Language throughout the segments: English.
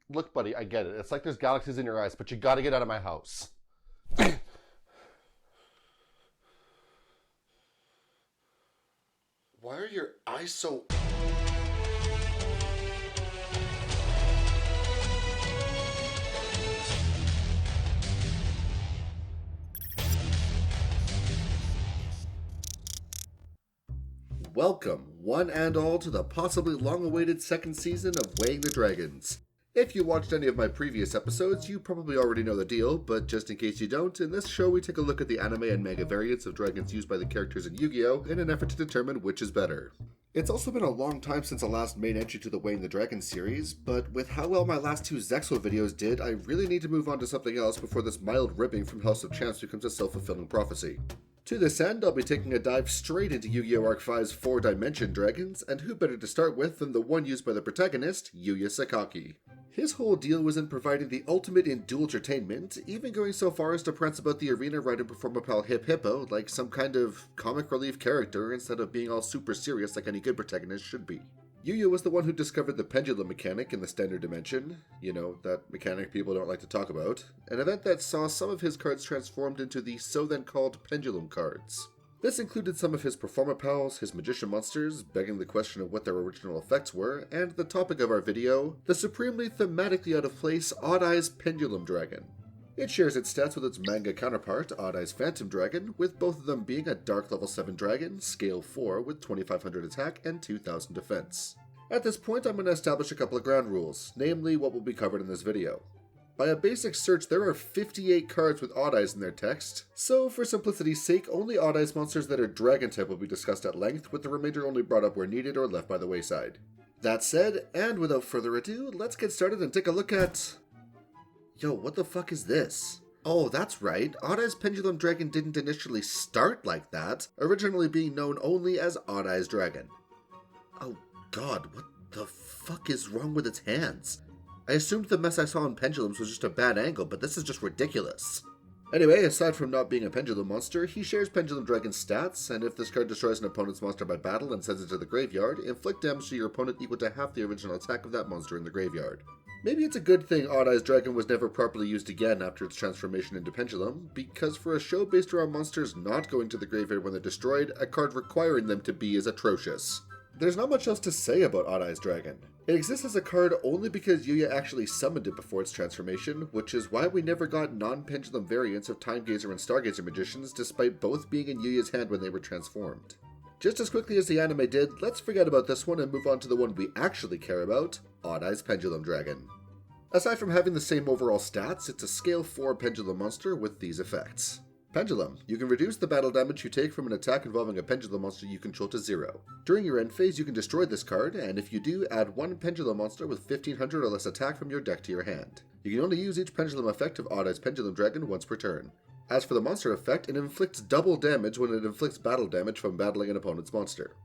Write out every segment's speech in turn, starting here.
Look, buddy, I get it. It's like there's galaxies in your eyes, but you gotta get out of my house. Why are your eyes so... Welcome, one and all, to the possibly long-awaited second season of Weighing the Dragons. If you watched any of my previous episodes, you probably already know the deal, but just in case you don't, in this show we take a look at the anime and manga variants of dragons used by the characters in Yu-Gi-Oh! In an effort to determine which is better. It's also been a long time since the last main entry to the Weighing the Dragons series, but with how well my last two Zexal videos did, I really need to move on to something else before this mild ribbing from House of Champs becomes a self-fulfilling prophecy. To this end, I'll be taking a dive straight into Yu-Gi-Oh! Arc 5's 4-Dimension Dragons, and who better to start with than the one used by the protagonist, Yuya Sakaki. His whole deal was in providing the ultimate in dual entertainment, even going so far as to prance about the arena right and perform a pal Hip Hippo like some kind of comic relief character instead of being all super serious like any good protagonist should be. Yuya was the one who discovered the pendulum mechanic in the standard dimension, you know, that mechanic people don't like to talk about, an event that saw some of his cards transformed into the so-then-called pendulum cards. This included some of his Performer Pals, his Magician Monsters, begging the question of what their original effects were, and the topic of our video, the supremely thematically out of place Odd Eye's Pendulum Dragon. It shares its stats with its manga counterpart, Odd Eye's Phantom Dragon, with both of them being a Dark Level 7 Dragon, Scale 4 with 2500 attack and 2000 defense. At this point I'm going to establish a couple of ground rules, namely what will be covered in this video. By a basic search, there are 58 cards with Odd Eyes in their text, so for simplicity's sake, only Odd Eyes monsters that are Dragon type will be discussed at length, with the remainder only brought up where needed or left by the wayside. That said, and without further ado, let's get started and take a look at... Yo, what the fuck is this? Oh, that's right, Odd Eyes Pendulum Dragon didn't initially start like that, originally being known only as Odd Eyes Dragon. Oh god, what the fuck is wrong with its hands? I assumed the mess I saw in Pendulums was just a bad angle, but this is just ridiculous. Anyway, aside from not being a Pendulum monster, he shares Pendulum Dragon's stats, and if this card destroys an opponent's monster by battle and sends it to the graveyard, inflict damage to your opponent equal to half the original attack of that monster in the graveyard. Maybe it's a good thing Odd Eye's Dragon was never properly used again after its transformation into Pendulum, because for a show based around monsters not going to the graveyard when they're destroyed, a card requiring them to be is atrocious. There's not much else to say about Odd Eye's Dragon. It exists as a card only because Yuya actually summoned it before its transformation, which is why we never got non-pendulum variants of Time Gazer and Stargazer magicians despite both being in Yuya's hand when they were transformed. Just as quickly as the anime did, let's forget about this one and move on to the one we actually care about, Odd Eye's Pendulum Dragon. Aside from having the same overall stats, it's a Scale 4 Pendulum monster with these effects. Pendulum. You can reduce the battle damage you take from an attack involving a Pendulum monster you control to 0. During your end phase, you can destroy this card, and if you do, add one Pendulum monster with 1500 or less attack from your deck to your hand. You can only use each Pendulum effect of Odd Eye's Pendulum Dragon once per turn. As for the monster effect, it inflicts double damage when it inflicts battle damage from battling an opponent's monster.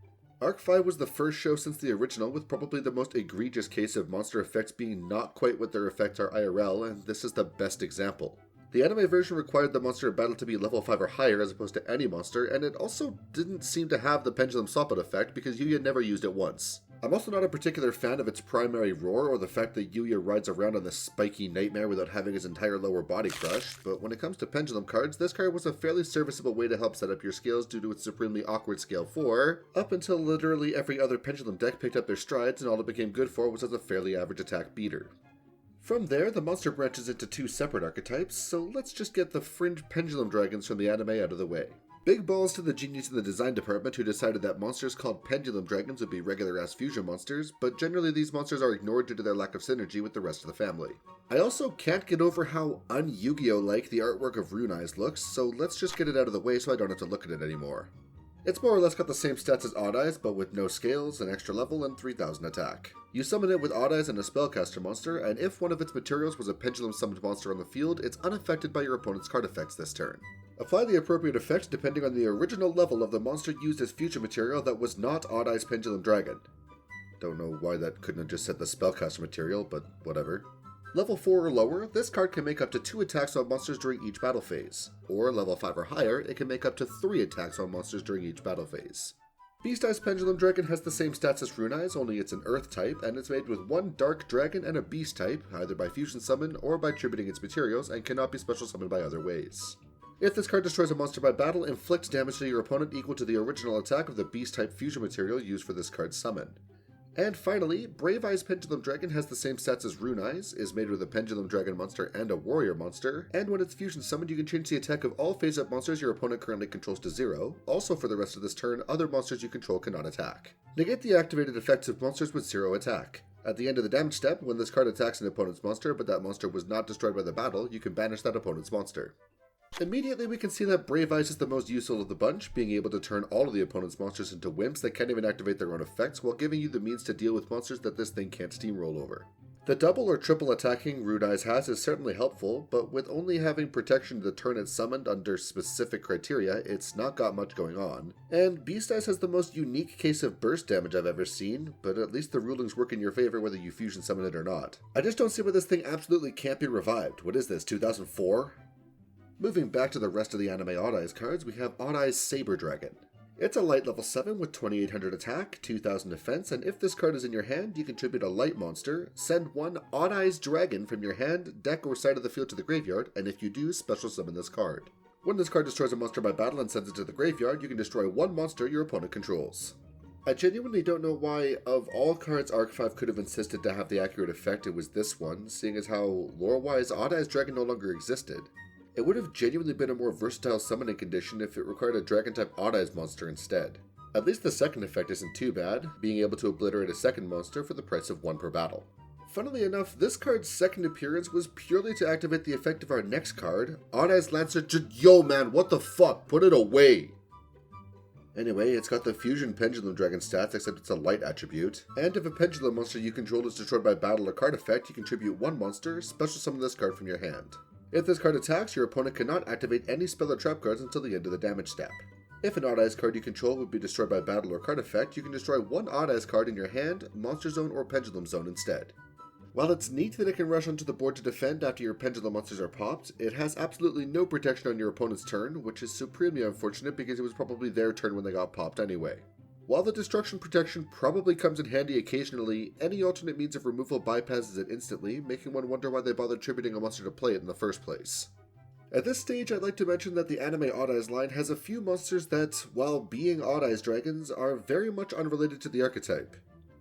Arc 5 was the first show since the original with probably the most egregious case of monster effects being not quite what their effects are IRL, and this is the best example. The anime version required the monster in battle to be level 5 or higher as opposed to any monster, and it also didn't seem to have the Pendulum Swap Out effect because Yuya never used it once. I'm also not a particular fan of its primary roar or the fact that Yuya rides around on this spiky nightmare without having his entire lower body crushed, but when it comes to Pendulum cards, this card was a fairly serviceable way to help set up your scales due to its supremely awkward Scale 4, up until literally every other Pendulum deck picked up their strides and all it became good for was as a fairly average attack beater. From there, the monster branches into two separate archetypes, so let's just get the fringe Pendulum Dragons from the anime out of the way. Big balls to the genius in the design department who decided that monsters called Pendulum Dragons would be regular-ass fusion monsters, but generally these monsters are ignored due to their lack of synergy with the rest of the family. I also can't get over how un-Yu-Gi-Oh-like the artwork of Rune Eyes looks, so let's just get it out of the way so I don't have to look at it anymore. It's more or less got the same stats as Odd Eyes, but with no scales, an extra level, and 3000 attack. You summon it with Odd Eyes and a Spellcaster monster, and if one of its materials was a Pendulum summoned monster on the field, it's unaffected by your opponent's card effects this turn. Apply the appropriate effects depending on the original level of the monster used as future material that was not Odd Eyes Pendulum Dragon. Don't know why that couldn't have just said the Spellcaster material, but whatever. Level 4 or lower, this card can make up to 2 attacks on monsters during each battle phase. Or level 5 or higher, it can make up to 3 attacks on monsters during each battle phase. Beast Eyes Pendulum Dragon has the same stats as Rune Eyes, only it's an Earth type, and it's made with one Dark Dragon and a Beast type, either by Fusion Summon or by tributing its materials, and cannot be special summoned by other ways. If this card destroys a monster by battle, inflict damage to your opponent equal to the original attack of the Beast type fusion material used for this card's summon. And finally, Brave Eyes Pendulum Dragon has the same stats as Rune Eyes, is made with a Pendulum Dragon monster and a Warrior monster, and when it's fusion summoned you can change the attack of all face-up monsters your opponent currently controls to 0. Also for the rest of this turn, other monsters you control cannot attack. Negate the activated effects of monsters with 0 attack. At the end of the damage step, when this card attacks an opponent's monster but that monster was not destroyed by the battle, you can banish that opponent's monster. Immediately we can see that Brave Eyes is the most useful of the bunch, being able to turn all of the opponent's monsters into wimps that can't even activate their own effects, while giving you the means to deal with monsters that this thing can't steamroll over. The double or triple attacking Rune Eyes has is certainly helpful, but with only having protection the turn it's summoned under specific criteria, it's not got much going on. And Beast Eyes has the most unique case of burst damage I've ever seen, but at least the rulings work in your favor whether you fusion summon it or not. I just don't see why this thing absolutely can't be revived. What is this, 2004? Moving back to the rest of the anime Odd Eyes cards, we have Odd Eyes Saber Dragon. It's a light level 7 with 2800 attack, 2000 defense, and if this card is in your hand, you contribute a light monster, send one Odd Eyes Dragon from your hand, deck, or side of the field to the graveyard, and if you do, special summon this card. When this card destroys a monster by battle and sends it to the graveyard, you can destroy one monster your opponent controls. I genuinely don't know why, of all cards Arc-5 could have insisted to have the accurate effect, it was this one, seeing as how, lore-wise, Odd Eyes Dragon no longer existed. It would have genuinely been a more versatile summoning condition if it required a Dragon-type Odd Eyes monster instead. At least the second effect isn't too bad, being able to obliterate a second monster for the price of 1 per battle. Funnily enough, this card's second appearance was purely to activate the effect of our next card, Odd Eyes Lancer. Yo man, what the fuck? Put it away! Anyway, it's got the Fusion Pendulum Dragon stats, except it's a light attribute. And if a Pendulum monster you control is destroyed by battle or card effect, you contribute one monster, special summon this card from your hand. If this card attacks, your opponent cannot activate any spell or trap cards until the end of the damage step. If an Odd Eyes card you control would be destroyed by battle or card effect, you can destroy one Odd Eyes card in your hand, Monster Zone, or Pendulum Zone instead. While it's neat that it can rush onto the board to defend after your Pendulum monsters are popped, it has absolutely no protection on your opponent's turn, which is supremely unfortunate because it was probably their turn when they got popped anyway. While the destruction protection probably comes in handy occasionally, any alternate means of removal bypasses it instantly, making one wonder why they bothered tributing a monster to play it in the first place. At this stage, I'd like to mention that the anime Odd Eyes line has a few monsters that, while being Odd Eyes dragons, are very much unrelated to the archetype.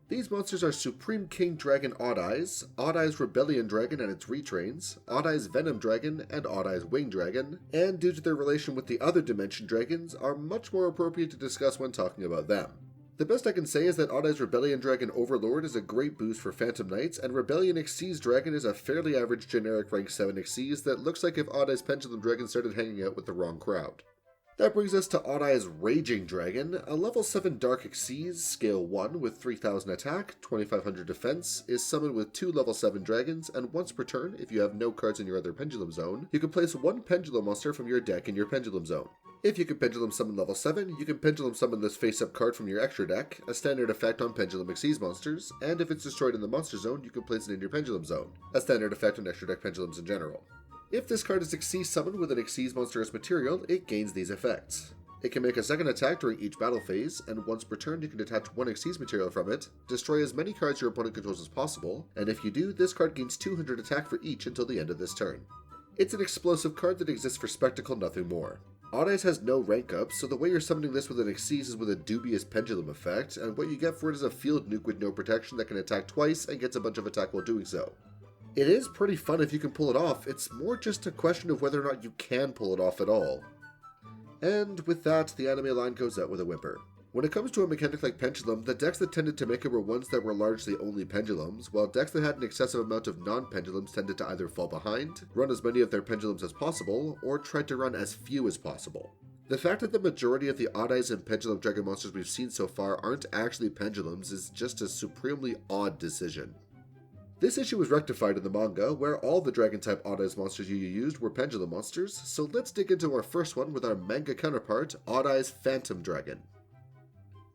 These monsters are Supreme King Dragon Odd Eyes Rebellion Dragon and its retrains, Odd Eyes Venom Dragon, and Odd Eyes Wing Dragon, and due to their relation with the other Dimension Dragons, are much more appropriate to discuss when talking about them. The best I can say is that Odd Eyes Rebellion Dragon Overlord is a great boost for Phantom Knights, and Rebellion Xyz Dragon is a fairly average generic rank 7 Xyz that looks like if Odd Eyes Pendulum Dragon started hanging out with the wrong crowd. That brings us to Odd Eyes Raging Dragon, a level 7 Dark Xyz, scale 1 with 3000 attack, 2500 defense, is summoned with 2 level 7 dragons, and once per turn, if you have no cards in your other Pendulum Zone, you can place one Pendulum monster from your deck in your Pendulum Zone. If you can Pendulum Summon level 7, you can Pendulum Summon this face-up card from your extra deck, a standard effect on Pendulum Xyz monsters, and if it's destroyed in the Monster Zone, you can place it in your Pendulum Zone, a standard effect on extra deck Pendulums in general. If this card is Xyz summoned with an Xyz monster as material, it gains these effects. It can make a second attack during each battle phase, and once per turn you can detach one Xyz material from it, destroy as many cards your opponent controls as possible, and if you do, this card gains 200 attack for each until the end of this turn. It's an explosive card that exists for spectacle, nothing more. Odd Eyes has no rank up, so the way you're summoning this with an Xyz is with a dubious Pendulum effect, and what you get for it is a field nuke with no protection that can attack twice and gets a bunch of attack while doing so. It is pretty fun if you can pull it off, it's more just a question of whether or not you can pull it off at all. And with that, the anime line goes out with a whimper. When it comes to a mechanic like Pendulum, the decks that tended to make it were ones that were largely only Pendulums, while decks that had an excessive amount of non-Pendulums tended to either fall behind, run as many of their Pendulums as possible, or try to run as few as possible. The fact that the majority of the Odd Eyes and Pendulum Dragon monsters we've seen so far aren't actually Pendulums is just a supremely odd decision. This issue was rectified in the manga, where all the Dragon-type Odd Eyes monsters you used were Pendulum monsters, so let's dig into our first one with our manga counterpart, Odd Eyes Phantom Dragon.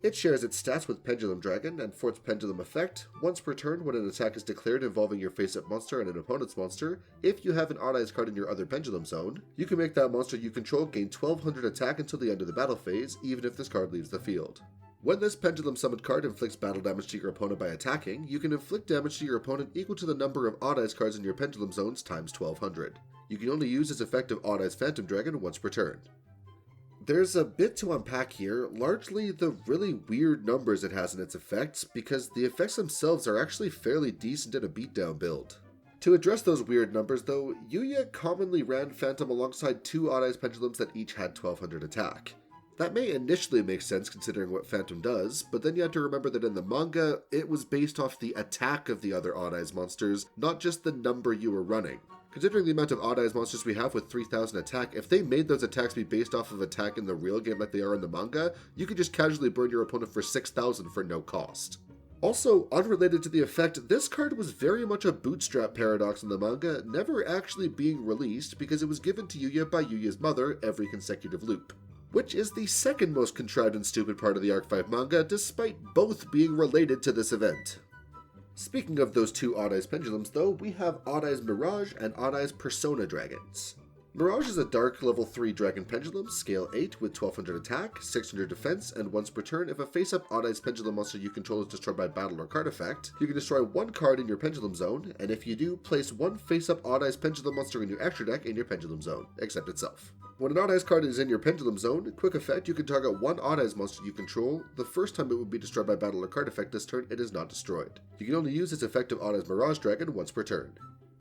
It shares its stats with Pendulum Dragon, and for its Pendulum effect, once per turn when an attack is declared involving your face-up monster and an opponent's monster, if you have an Odd Eyes card in your other Pendulum Zone, you can make that monster you control gain 1200 attack until the end of the battle phase, even if this card leaves the field. When this Pendulum Summoned card inflicts battle damage to your opponent by attacking, you can inflict damage to your opponent equal to the number of Odd Eyes cards in your Pendulum Zones times 1200. You can only use its effective Odd Eyes Phantom Dragon once per turn. There's a bit to unpack here, largely the really weird numbers it has in its effects, because the effects themselves are actually fairly decent in a beatdown build. To address those weird numbers though, Yuya commonly ran Phantom alongside two Odd Eyes Pendulums that each had 1200 attack. That may initially make sense considering what Phantom does, but then you have to remember that in the manga, it was based off the attack of the other Odd Eyes monsters, not just the number you were running. Considering the amount of Odd Eyes monsters we have with 3000 attack, if they made those attacks be based off of attack in the real game like they are in the manga, you could just casually burn your opponent for 6000 for no cost. Also, unrelated to the effect, this card was very much a bootstrap paradox in the manga, never actually being released because it was given to Yuya by Yuya's mother every consecutive loop. Which is the second most contrived and stupid part of the Arc 5 manga, despite both being related to this event. Speaking of those two Odd Eyes Pendulums though, we have Odd Eyes Mirage and Odd Eyes Persona Dragons. Mirage is a dark level 3 dragon pendulum, scale 8 with 1200 attack, 600 defense, and once per turn if a face-up Odd Eyes pendulum monster you control is destroyed by battle or card effect, you can destroy one card in your pendulum zone, and if you do, place one face-up Odd Eyes pendulum monster in your extra deck in your pendulum zone, except itself. When an Odd Eyes card is in your pendulum zone, quick effect, you can target one Odd Eyes monster you control. The first time it would be destroyed by battle or card effect this turn, it is not destroyed. You can only use its effective Odd Eyes Mirage Dragon once per turn.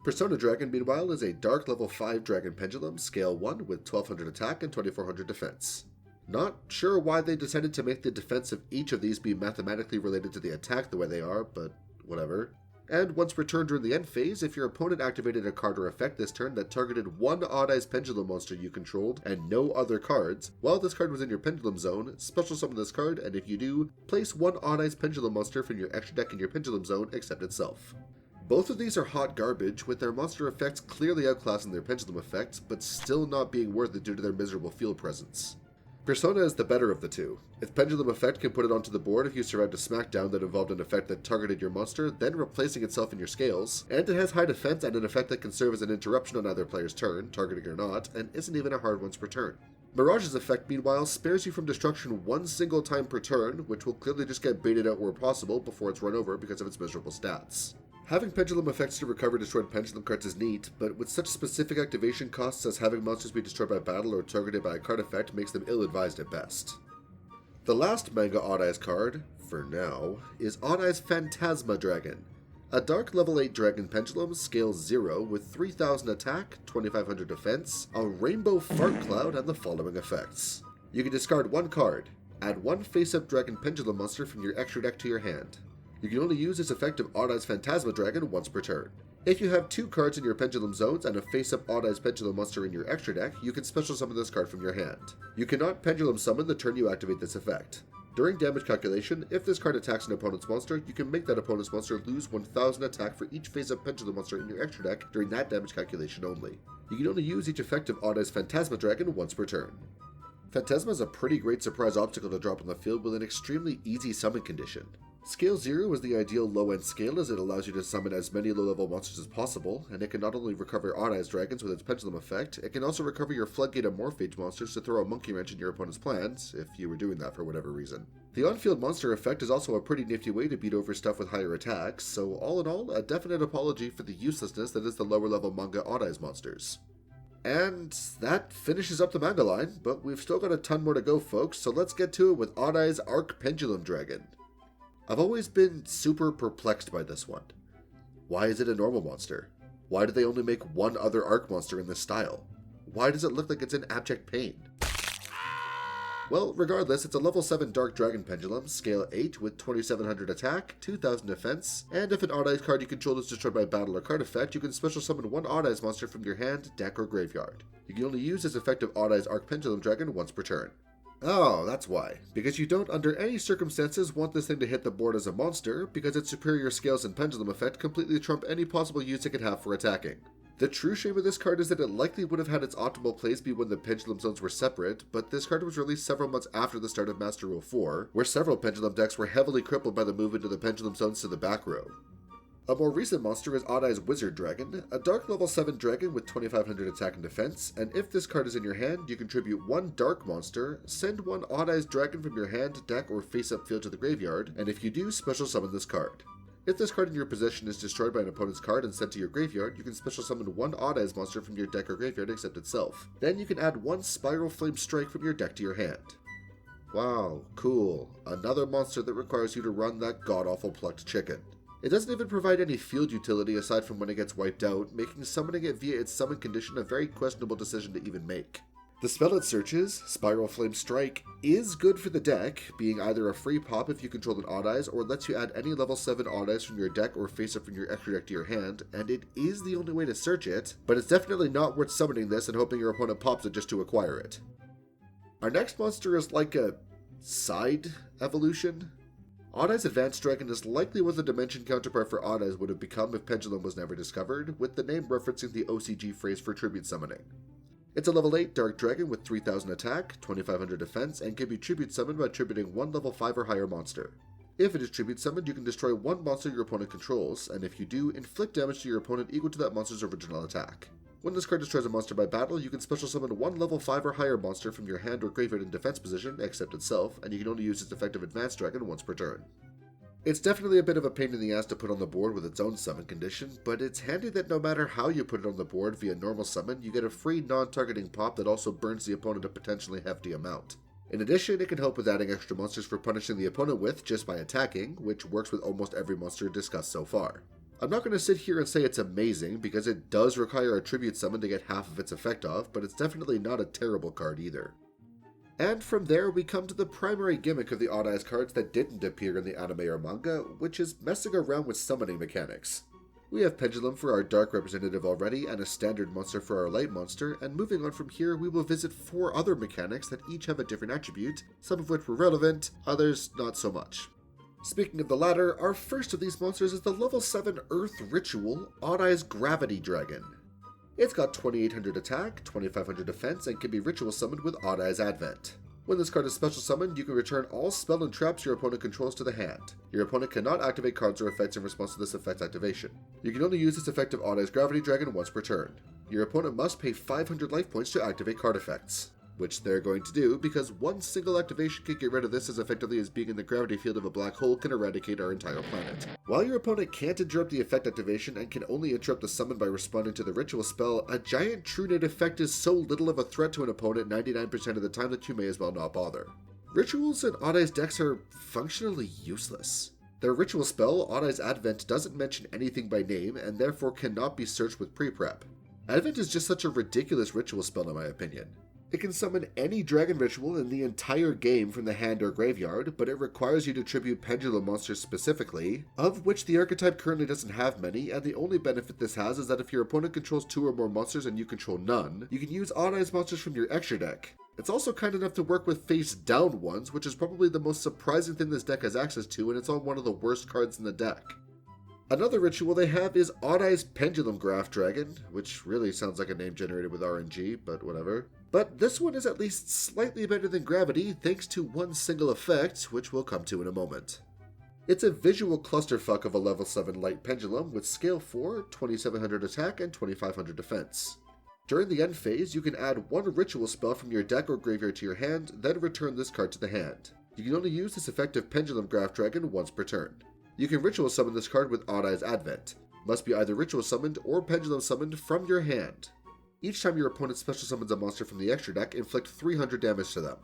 Persona Dragon, meanwhile, is a dark level 5 dragon pendulum, scale 1 with 1200 attack and 2400 defense. Not sure why they decided to make the defense of each of these be mathematically related to the attack the way they are, but whatever. And once per turn during the end phase, if your opponent activated a card or effect this turn that targeted one Odd Eyes pendulum monster you controlled and no other cards, while this card was in your pendulum zone, special summon this card, and if you do, place one Odd Eyes pendulum monster from your extra deck in your pendulum zone except itself. Both of these are hot garbage, with their monster effects clearly outclassing their pendulum effects, but still not being worth it due to their miserable field presence. Persona is the better of the two. Its pendulum effect can put it onto the board if you survived a smackdown that involved an effect that targeted your monster, then replacing itself in your scales, and it has high defense and an effect that can serve as an interruption on either player's turn, targeting or not, and isn't even a hard once per turn. Mirage's effect, meanwhile, spares you from destruction one single time per turn, which will clearly just get baited out where possible before it's run over because of its miserable stats. Having pendulum effects to recover destroyed pendulum cards is neat, but with such specific activation costs as having monsters be destroyed by battle or targeted by a card effect makes them ill-advised at best. The last manga Odd Eyes card, for now, is Odd Eyes Phantasma Dragon, a dark level 8 dragon pendulum, scale 0 with 3000 attack, 2500 defense, a rainbow fart cloud, and the following effects. You can discard one card, add one face-up dragon pendulum monster from your extra deck to your hand. You can only use its effective Odd Eyes Phantasma Dragon once per turn. If you have two cards in your pendulum zones and a face-up Odd Eyes pendulum monster in your extra deck, you can special summon this card from your hand. You cannot pendulum summon the turn you activate this effect. During damage calculation, if this card attacks an opponent's monster, you can make that opponent's monster lose 1000 attack for each face-up pendulum monster in your extra deck during that damage calculation only. You can only use each effective Odd Eyes Phantasma Dragon once per turn. Phantasma is a pretty great surprise obstacle to drop on the field with an extremely easy summon condition. Scale 0 is the ideal low-end scale as it allows you to summon as many low-level monsters as possible, and it can not only recover Odd Eyes dragons with its pendulum effect, it can also recover your Floodgate and Morphage monsters to throw a monkey wrench in your opponent's plans, if you were doing that for whatever reason. The on-field monster effect is also a pretty nifty way to beat over stuff with higher attacks, so all in all, a definite apology for the uselessness that is the lower-level manga Odd Eyes monsters. And that finishes up the manga line, but we've still got a ton more to go, folks, so let's get to it with Odd Eyes Arc Pendulum Dragon. I've always been super perplexed by this one. Why is it a normal monster? Why do they only make one other Arc monster in this style? Why does it look like it's in abject pain? Well, regardless, it's a level 7 Dark Dragon Pendulum, scale 8 with 2700 attack, 2000 defense, and if an Odd Eyes card you control is destroyed by battle or card effect, you can special summon one Odd Eyes monster from your hand, deck, or graveyard. You can only use this effective Odd Eyes Arc Pendulum Dragon once per turn. Oh, that's why. Because you don't under any circumstances want this thing to hit the board as a monster, because its superior scales and pendulum effect completely trump any possible use it could have for attacking. The true shame of this card is that it likely would have had its optimal place be when the pendulum zones were separate, but this card was released several months after the start of Master Rule 4, where several pendulum decks were heavily crippled by the move into the pendulum zones to the back row. A more recent monster is Odd Eye's Wizard Dragon, a dark level 7 dragon with 2500 attack and defense, and if this card is in your hand, you contribute one dark monster, send one Odd Eye's Dragon from your hand, deck, or face-up field to the graveyard, and if you do, special summon this card. If this card in your possession is destroyed by an opponent's card and sent to your graveyard, you can special summon one Odd Eyes monster from your deck or graveyard except itself. Then you can add one Spiral Flame Strike from your deck to your hand. Wow, cool. Another monster that requires you to run that god-awful plucked chicken. It doesn't even provide any field utility aside from when it gets wiped out, making summoning it via its summon condition a very questionable decision to even make. The spell it searches, Spiral Flame Strike, is good for the deck, being either a free pop if you control an Odd Eyes, or lets you add any level 7 Odd Eyes from your deck or face up from your extra deck to your hand, and it is the only way to search it, but it's definitely not worth summoning this and hoping your opponent pops it just to acquire it. Our next monster is like a side evolution. Odd Eye's Advanced Dragon is likely what the dimension counterpart for Odd Eyes would have become if Pendulum was never discovered, with the name referencing the OCG phrase for tribute summoning. It's a level 8 Dark Dragon with 3000 attack, 2500 defense, and can be tribute summoned by tributing one level 5 or higher monster. If it is tribute summoned, you can destroy one monster your opponent controls, and if you do, inflict damage to your opponent equal to that monster's original attack. When this card destroys a monster by battle, you can special summon one level 5 or higher monster from your hand or graveyard in defense position, except itself, and you can only use its effective Advanced Dragon once per turn. It's definitely a bit of a pain in the ass to put on the board with its own summon condition, but it's handy that no matter how you put it on the board via normal summon, you get a free non-targeting pop that also burns the opponent a potentially hefty amount. In addition, it can help with adding extra monsters for punishing the opponent with just by attacking, which works with almost every monster discussed so far. I'm not going to sit here and say it's amazing, because it does require a tribute summon to get half of its effect off, but it's definitely not a terrible card either. And from there, we come to the primary gimmick of the Odd Eyes cards that didn't appear in the anime or manga, which is messing around with summoning mechanics. We have Pendulum for our dark representative already, and a standard monster for our light monster, and moving on from here, we will visit 4 other mechanics that each have a different attribute, some of which were relevant, others not so much. Speaking of the latter, our first of these monsters is the level 7 Earth Ritual, Odd Eye's Gravity Dragon. It's got 2800 attack, 2500 defense, and can be ritual summoned with Odd Eye's Advent. When this card is special summoned, you can return all spell and traps your opponent controls to the hand. Your opponent cannot activate cards or effects in response to this effect's activation. You can only use this effective Odd Eye's Gravity Dragon once per turn. Your opponent must pay 500 life points to activate card effects, which they're going to do because one single activation can get rid of this as effectively as being in the gravity field of a black hole can eradicate our entire planet. While your opponent can't interrupt the effect activation and can only interrupt the summon by responding to the ritual spell, a giant true net effect is so little of a threat to an opponent 99% of the time that you may as well not bother. Rituals in Odd Eye's decks are functionally useless. Their ritual spell, Odd Eye's Advent, doesn't mention anything by name and therefore cannot be searched with pre-prep. Advent is just such a ridiculous ritual spell in my opinion. It can summon any dragon ritual in the entire game from the hand or graveyard, but it requires you to tribute Pendulum monsters specifically, of which the archetype currently doesn't have many, and the only benefit this has is that if your opponent controls 2 or more monsters and you control none, you can use Odd Eyes monsters from your extra deck. It's also kind enough to work with face down ones, which is probably the most surprising thing this deck has access to, and it's on one of the worst cards in the deck. Another ritual they have is Odd Eye's Pendulum Graph Dragon, which really sounds like a name generated with RNG, but whatever. But this one is at least slightly better than Gravity thanks to one single effect, which we'll come to in a moment. It's a visual clusterfuck of a level 7 light pendulum with scale 4, 2700 attack, and 2500 defense. During the end phase, you can add one ritual spell from your deck or graveyard to your hand, then return this card to the hand. You can only use this effective Pendulum Graph Dragon once per turn. You can ritual summon this card with Odd Eye's Advent. Must be either ritual summoned or pendulum summoned from your hand. Each time your opponent special summons a monster from the extra deck, inflict 300 damage to them.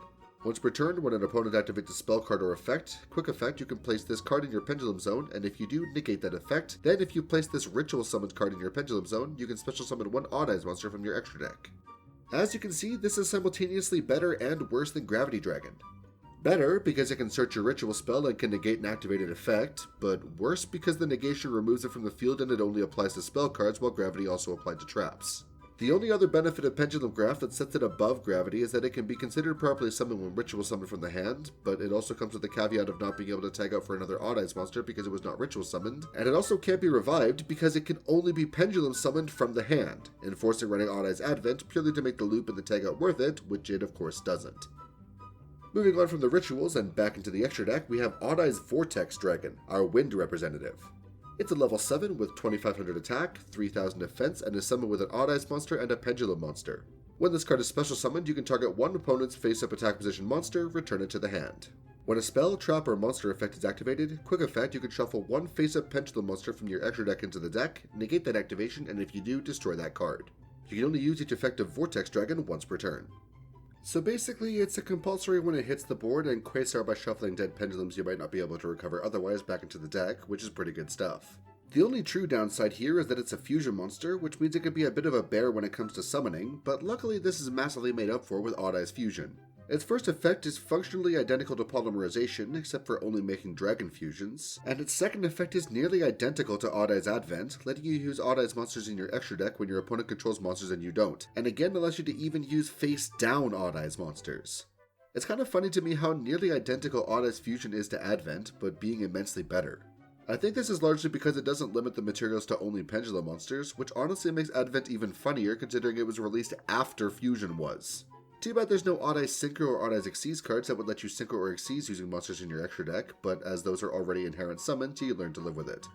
Once per turn, when an opponent activates a spell card or quick effect, you can place this card in your pendulum zone, and if you do, negate that effect. Then if you place this ritual summoned card in your pendulum zone, you can special summon one Odd Eyes monster from your extra deck. As you can see, this is simultaneously better and worse than Gravity Dragon. Better because it can search your ritual spell and can negate an activated effect, but worse because the negation removes it from the field and it only applies to spell cards while Gravity also applied to traps. The only other benefit of Pendulum Graph that sets it above Gravity is that it can be considered properly summoned when ritual summoned from the hand, but it also comes with the caveat of not being able to tag out for another Odd Eyes monster because it was not ritual summoned, and it also can't be revived because it can only be pendulum summoned from the hand, enforcing running Odd Eyes Advent purely to make the loop and the tag out worth it, which it of course doesn't. Moving on from the rituals and back into the extra deck, we have Odd Eye's Vortex Dragon, our wind representative. It's a level 7 with 2500 attack, 3000 defense, and is summoned with an Odd Eyes monster and a Pendulum monster. When this card is special summoned, you can target one opponent's face-up attack position monster, return it to the hand. When a spell, trap, or monster effect is activated, quick effect, you can shuffle one face-up Pendulum monster from your extra deck into the deck, negate that activation, and if you do, destroy that card. You can only use each effective Vortex Dragon once per turn. So basically, it's a compulsory when it hits the board, and Quasar by shuffling dead pendulums you might not be able to recover otherwise back into the deck, which is pretty good stuff. The only true downside here is that it's a fusion monster, which means it can be a bit of a bear when it comes to summoning, but luckily this is massively made up for with Odd Eyes Fusion. Its first effect is functionally identical to Polymerization, except for only making dragon fusions, and its second effect is nearly identical to Odd Eyes Advent, letting you use Odd Eyes monsters in your extra deck when your opponent controls monsters and you don't, and again allows you to even use face-down Odd Eyes monsters. It's kind of funny to me how nearly identical Odd Eyes Fusion is to Advent, but being immensely better. I think this is largely because it doesn't limit the materials to only Pendulum monsters, which honestly makes Advent even funnier considering it was released after Fusion was. Too bad there's no Odd Eyes Synchro or Odd Eyes Xyz cards that would let you Synchro or Xyz using monsters in your extra deck, but as those are already inherent summoned, you learn to live with it.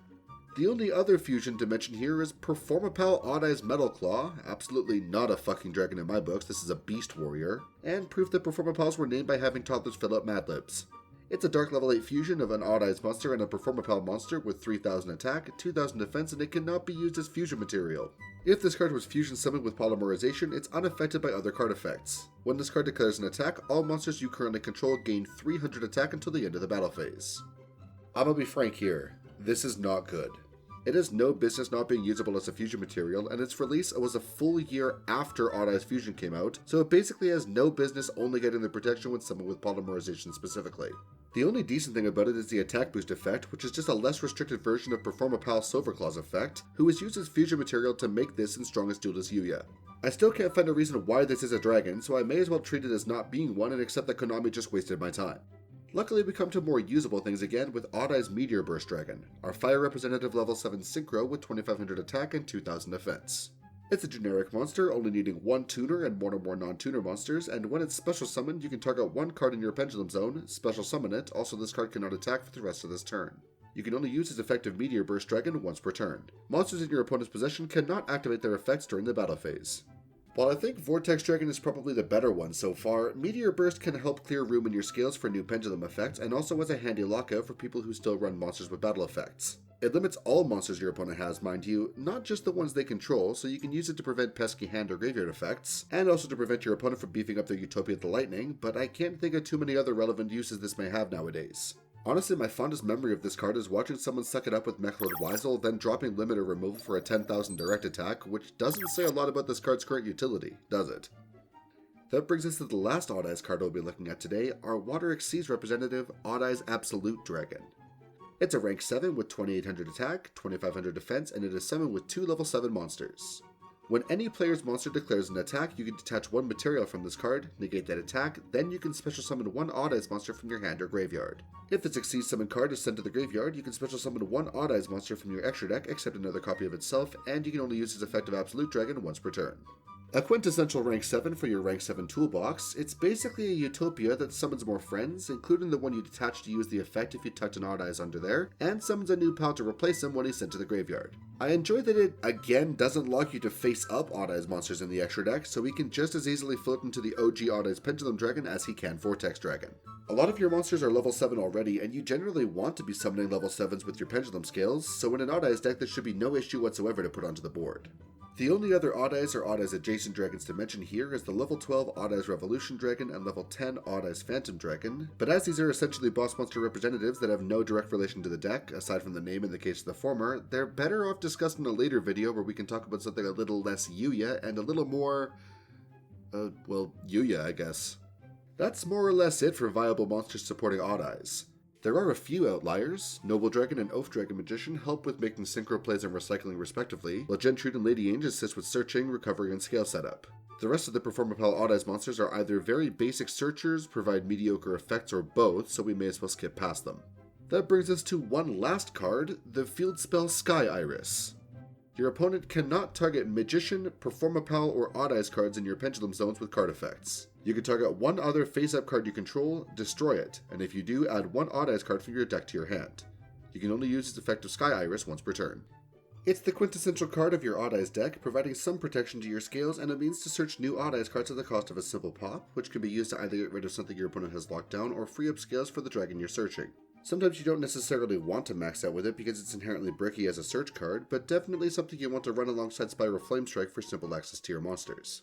The only other fusion to mention here is Performapal Odd Eyes Metal Claw, absolutely not a fucking dragon in my books, this is a beast warrior, and proof that Performapals were named by having toddlers fill up Mad Libs. It's a dark level 8 fusion of an Odd Eyes monster and a Performapal monster with 3000 attack, 2000 defense, and it cannot be used as fusion material. If this card was fusion summoned with Polymerization, it's unaffected by other card effects. When this card declares an attack, all monsters you currently control gain 300 attack until the end of the battle phase. I'm gonna be frank here, this is not good. It has no business not being usable as a fusion material, and its release was a full year after Odd Eyes Fusion came out, so it basically has no business only getting the protection when summoned with Polymerization specifically. The only decent thing about it is the attack boost effect, which is just a less restricted version of Performapal Silverclaw's effect, who has used as fusion material to make this in Strongest Duelist Yuya. I still can't find a reason why this is a dragon, so I may as well treat it as not being one and accept that Konami just wasted my time. Luckily, we come to more usable things again with Odd Eyes Meteor Burst Dragon, our fire representative level 7 Synchro with 2500 attack and 2000 defense. It's a generic monster, only needing one tuner and one or more non-tuner monsters, and when it's special summoned, you can target one card in your Pendulum Zone, special summon it, also this card cannot attack for the rest of this turn. You can only use its effective Meteor Burst Dragon once per turn. Monsters in your opponent's possession cannot activate their effects during the battle phase. While I think Vortex Dragon is probably the better one so far, Meteor Burst can help clear room in your scales for new pendulum effects, and also as a handy lockout for people who still run monsters with battle effects. It limits all monsters your opponent has, mind you, not just the ones they control, so you can use it to prevent pesky hand or graveyard effects, and also to prevent your opponent from beefing up their Utopia the Lightning, but I can't think of too many other relevant uses this may have nowadays. Honestly, my fondest memory of this card is watching someone suck it up with MacLeod Weisel, then dropping limit or removal for a 10,000 direct attack, which doesn't say a lot about this card's current utility, does it? That brings us to the last Odd Eyes card we'll be looking at today, our Water Xyz representative, Odd Eyes Absolute Dragon. It's a rank 7 with 2800 attack, 2500 defense, and it is summoned with 2 level 7 monsters. When any player's monster declares an attack, you can detach one material from this card, negate that attack, then you can special summon one Odd Eyes monster from your hand or graveyard. If this Xyz summon card is sent to the graveyard, you can special summon one Odd Eyes monster from your extra deck except another copy of itself, and you can only use its effective Absolute Dragon once per turn. A quintessential rank 7 for your rank 7 toolbox, it's basically a Utopia that summons more friends, including the one you detach to use the effect if you tucked an Odd Eyes under there, and summons a new pal to replace him when he's sent to the graveyard. I enjoy that it, again, doesn't lock you to face up Odd Eyes monsters in the extra deck, so he can just as easily float into the OG Odd Eyes Pendulum Dragon as he can Vortex Dragon. A lot of your monsters are level 7 already, and you generally want to be summoning level 7s with your Pendulum scales, so in an Odd Eyes deck there should be no issue whatsoever to put onto the board. The only other Odd Eyes or Odd Eyes adjacent dragons to mention here is the level 12 Odd Eyes Revolution Dragon and level 10 Odd Eyes Phantom Dragon, but as these are essentially boss monster representatives that have no direct relation to the deck, aside from the name in the case of the former, they're better off discussed in a later video where we can talk about something a little less Yuya and a little more, Yuya, I guess. That's more or less it for viable monsters supporting Odd Eyes. There are a few outliers. Noble Dragon and Oath Dragon Magician help with making synchro plays and recycling respectively, while Gentrude and Lady Ainge assist with searching, recovery, and scale setup. The rest of the Performapal Odd Eyes monsters are either very basic searchers, provide mediocre effects, or both, so we may as well skip past them. That brings us to one last card, the field spell Sky Iris. Your opponent cannot target Magician, Performapal, or Odd Eyes cards in your Pendulum Zones with card effects. You can target one other face-up card you control, destroy it, and if you do, add one Odd Eyes card from your deck to your hand. You can only use its effect of Sky Iris once per turn. It's the quintessential card of your Odd Eyes deck, providing some protection to your scales and a means to search new Odd Eyes cards at the cost of a simple pop, which can be used to either get rid of something your opponent has locked down or free up scales for the dragon you're searching. Sometimes you don't necessarily want to max out with it because it's inherently bricky as a search card, but definitely something you want to run alongside Spiral Flamestrike for simple access to your monsters.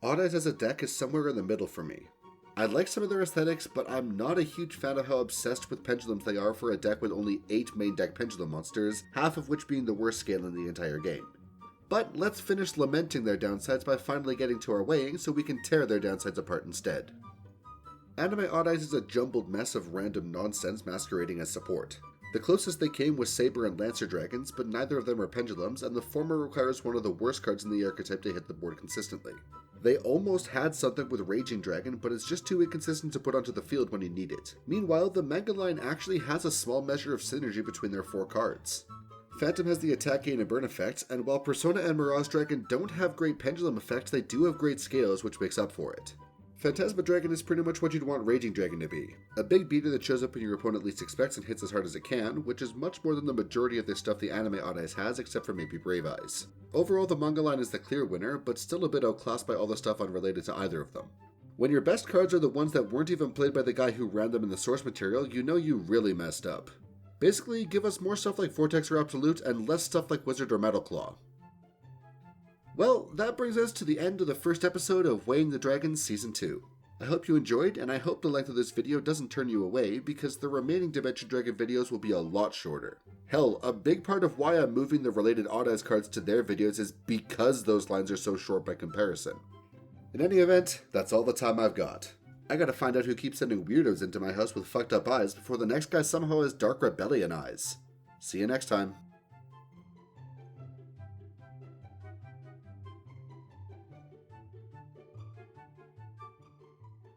Odd Eyes as a deck is somewhere in the middle for me. I like some of their aesthetics, but I'm not a huge fan of how obsessed with pendulums they are for a deck with only 8 main deck pendulum monsters, half of which being the worst scale in the entire game. But let's finish lamenting their downsides by finally getting to our weighing so we can tear their downsides apart instead. Anime Odd Eyes is a jumbled mess of random nonsense masquerading as support. The closest they came was Saber and Lancer Dragons, but neither of them are pendulums, and the former requires one of the worst cards in the archetype to hit the board consistently. They almost had something with Raging Dragon, but it's just too inconsistent to put onto the field when you need it. Meanwhile, the Manga line actually has a small measure of synergy between their 4 cards. Phantom has the attack gain and burn effects, and while Persona and Mirage Dragon don't have great pendulum effects, they do have great scales, which makes up for it. Phantasma Dragon is pretty much what you'd want Raging Dragon to be. A big beater that shows up when your opponent least expects and hits as hard as it can, which is much more than the majority of the stuff the anime Odd Eyes has, except for maybe Brave Eyes. Overall, the manga line is the clear winner, but still a bit outclassed by all the stuff unrelated to either of them. When your best cards are the ones that weren't even played by the guy who ran them in the source material, you know you really messed up. Basically, give us more stuff like Vortex or Absolute, and less stuff like Wizard or Metal Claw. Well, that brings us to the end of the first episode of Weighing the Dragons Season 2. I hope you enjoyed, and I hope the length of this video doesn't turn you away, because the remaining Dimension Dragon videos will be a lot shorter. Hell, a big part of why I'm moving the related Odd Eyes cards to their videos is because those lines are so short by comparison. In any event, that's all the time I've got. I gotta find out who keeps sending weirdos into my house with fucked up eyes before the next guy somehow has Dark Rebellion eyes. See you next time.